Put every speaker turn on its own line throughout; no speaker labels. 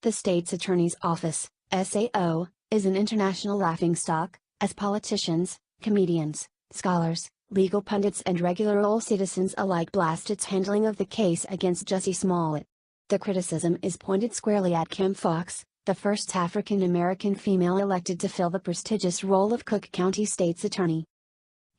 The state's attorney's office, SAO, is an international laughingstock, as politicians, comedians, scholars, legal pundits and regular old citizens alike blast its handling of the case against Jussie Smollett. The criticism is pointed squarely at Kim Foxx, the first African-American female elected to fill the prestigious role of Cook County State's attorney.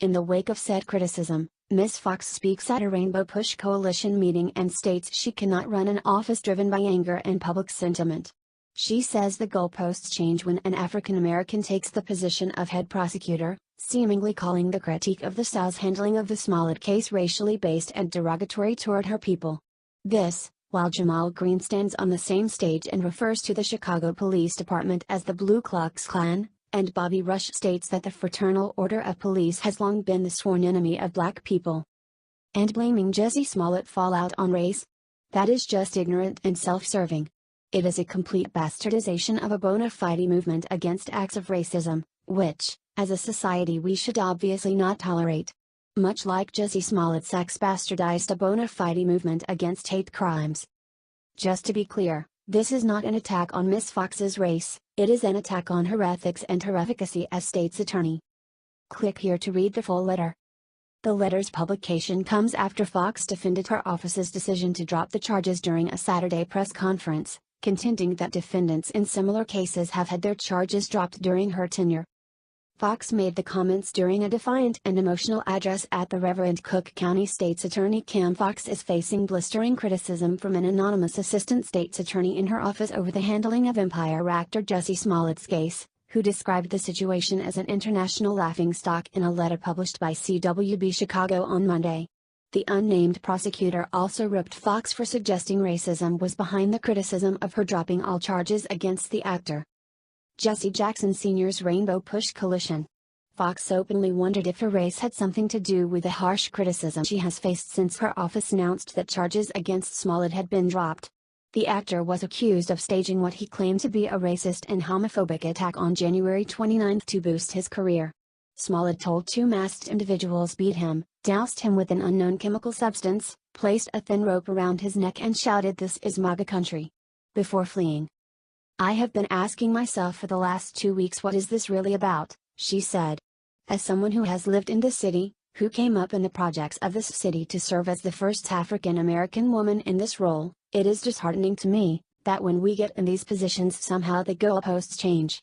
In the wake of said criticism, Ms. Foxx speaks at a Rainbow Push Coalition meeting and states she cannot run an office driven by anger and public sentiment. She says the goalposts change when an African American takes the position of head prosecutor, seemingly calling the critique of the South's handling of the Smollett case racially based and derogatory toward her people. This, while Jamal Green stands on the same stage and refers to the Chicago Police Department as the Ku Klux Klan, and Bobby Rush states that the Fraternal Order of Police has long been the sworn enemy of black people. And blaming Jussie Smollett fallout on race? That is just ignorant and self-serving. It is a complete bastardization of a bona fide movement against acts of racism, which, as a society we should obviously not tolerate. Much like Jussie Smollett's acts bastardized a bona fide movement against hate crimes. Just to be clear, this is not an attack on Ms. Foxx's race, it is an attack on her ethics and her efficacy as state's attorney. Click here to read the full letter. The letter's publication comes after Foxx defended her office's decision to drop the charges during a Saturday press conference, contending that defendants in similar cases have had their charges dropped during her tenure. Foxx made the comments during a defiant and emotional address at the Reverend Cook County State's Attorney. Kim Foxx is facing blistering criticism from an anonymous assistant state's attorney in her office over the handling of Empire actor Jussie Smollett's case, who described the situation as an international laughingstock in a letter published by CWB Chicago on Monday. The unnamed prosecutor also ripped Foxx for suggesting racism was behind the criticism of her dropping all charges against the actor. Jesse Jackson Sr.'s Rainbow Push Coalition. Foxx openly wondered if her race had something to do with the harsh criticism she has faced since her office announced that charges against Smollett had been dropped. The actor was accused of staging what he claimed to be a racist and homophobic attack on January 29 to boost his career. Smollett told two masked individuals beat him, doused him with an unknown chemical substance, placed a thin rope around his neck and shouted "This is MAGA country," before fleeing. "I have been asking myself for the last 2 weeks, what is this really about?" she said. As someone who has lived in the city, who came up in the projects of this city to serve as the first African American woman in this role, it is disheartening to me, that when we get in these positions somehow the goalposts change.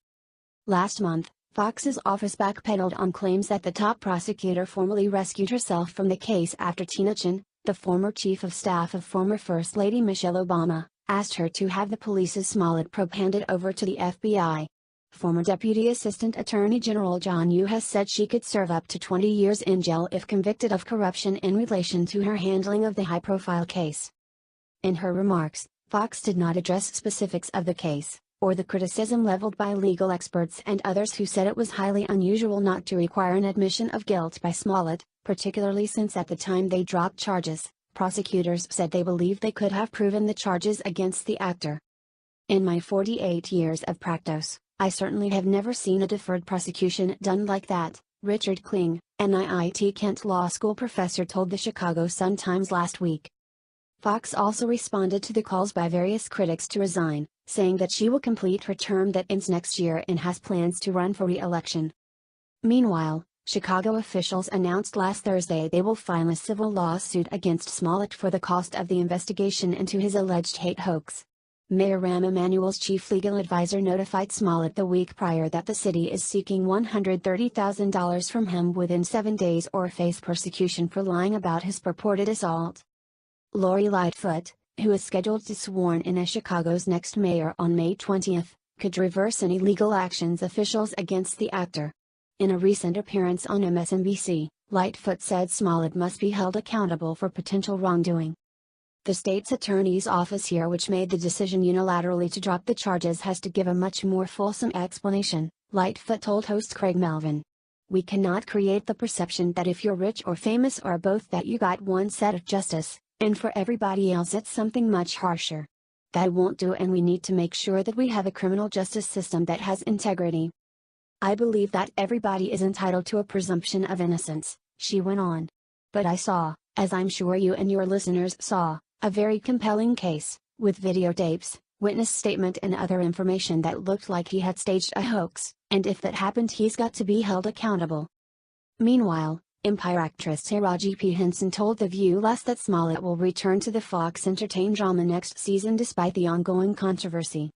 Last month, Foxx's office backpedaled on claims that the top prosecutor formally rescued herself from the case after Tina Chin, the former chief of staff of former First Lady Michelle Obama, asked her to have the police's Smollett probe handed over to the FBI. Former Deputy Assistant Attorney General John Yoo has said she could serve up to 20 years in jail if convicted of corruption in relation to her handling of the high-profile case. In her remarks, Foxx did not address specifics of the case, or the criticism leveled by legal experts and others who said it was highly unusual not to require an admission of guilt by Smollett, particularly since at the time they dropped charges, prosecutors said they believed they could have proven the charges against the actor. "In my 48 years of practice, I certainly have never seen a deferred prosecution done like that," Richard Kling, an IIT Kent Law School professor told the Chicago Sun-Times last week. Foxx also responded to the calls by various critics to resign, saying that she will complete her term that ends next year and has plans to run for re-election. Meanwhile, Chicago officials announced last Thursday they will file a civil lawsuit against Smollett for the cost of the investigation into his alleged hate hoax. Mayor Rahm Emanuel's chief legal advisor notified Smollett the week prior that the city is seeking $130,000 from him within 7 days or face persecution for lying about his purported assault. Lori Lightfoot, who is scheduled to sworn in as Chicago's next mayor on May 20, could reverse any legal actions officials against the actor. In a recent appearance on MSNBC, Lightfoot said Smollett must be held accountable for potential wrongdoing. The state's attorney's office here, which made the decision unilaterally to drop the charges, has to give a much more fulsome explanation, Lightfoot told host Craig Melvin. "We cannot create the perception that if you're rich or famous or both that you got one set of justice, and for everybody else it's something much harsher. That won't do, and we need to make sure that we have a criminal justice system that has integrity. I believe that everybody is entitled to a presumption of innocence," she went on. "But I saw, as I'm sure you and your listeners saw, a very compelling case, with videotapes, witness statement and other information that looked like he had staged a hoax, and if that happened he's got to be held accountable. Meanwhile, Empire actress Taraji P. Henson told The View last that Smollett will return to the Fox Entertain drama next season despite the ongoing controversy.